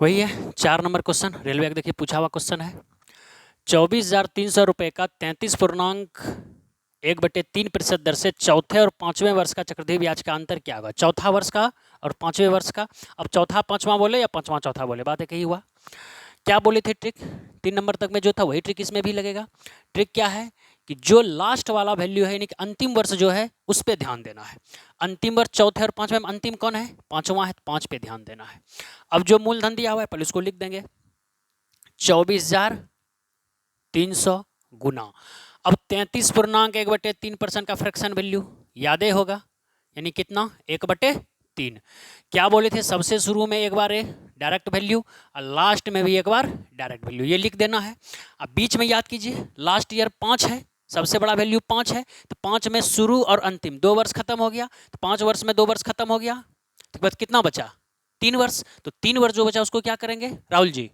वही है 4 number question. Railway का देखिए पूछा हुआ क्वेश्चन है 24,300 रुपये का 33.1/3% दर से चौथे और पांचवें वर्ष का चक्रवृद्धि ब्याज का अंतर क्या होगा। चौथा वर्ष का और पांचवें वर्ष का। अब चौथा पांचवा बोले या पांचवा चौथा बोले, बात एक ही हुआ। क्या बोले थे ट्रिक, 3 नंबर तक में जो था वही ट्रिक इसमें भी लगेगा। ट्रिक क्या है कि जो लास्ट वाला वैल्यू है यानी कि अंतिम वर्ष जो है उस पर ध्यान देना है। अंतिम वर्ष चौथे और पांचवें में अंतिम कौन है, पांचवा है, 5 पे ध्यान देना है। अब जो मूलधन दिया हुआ है पहले उसको लिख देंगे 24,300 गुना, अब 33.1/3% का फ्रैक्शन वैल्यू याद ही होगा, यानी कितना 1/3। क्या बोले थे सबसे शुरू में एक बार डायरेक्ट वैल्यू और लास्ट में भी एक बार डायरेक्ट वैल्यू, ये लिख देना है। अब बीच में याद कीजिए लास्ट ईयर 5 है, सबसे बड़ा वैल्यू 5 है, तो 5 में शुरू और अंतिम 2 वर्ष खत्म हो गया, तो 5 वर्ष में 2 वर्ष खत्म हो गया, तो बस कितना बचा 3 वर्ष। तो 3 वर्ष जो बचा उसको क्या करेंगे राहुल जी,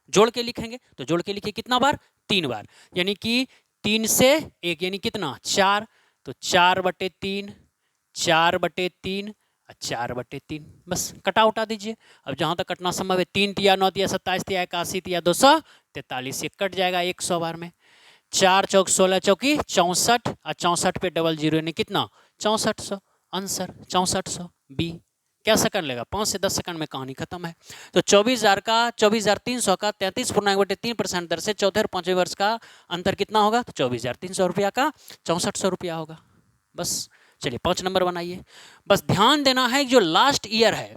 जोड़ के लिखेंगे। तो जोड़ के लिखिए कितना बार, 3 बार, यानी कि 3 से 1 यानी कितना 4, तो 4/3, 4/3, 4/3, बस कटा उठा दीजिए। अब जहां तक कटना संभव है 3 तिया 9 तिया 27 तिया 81 तिया 243, ये कट जाएगा 100 बार में। 4 चौक 16 चौकी 64 और 64 पे डबल जीरो यानी कितना 6400, आंसर 6400 बी। क्या सेकंड लेगा, 5 से 10 सेकंड में कहानी खत्म है। तो 24,300 का 33.1/3% दर से चौथे और पांचवें वर्ष का अंतर कितना होगा, तो 24,300 रुपया का 6400 रुपया होगा। बस चलिए 5 नंबर बनाइए। बस ध्यान देना है जो लास्ट ईयर है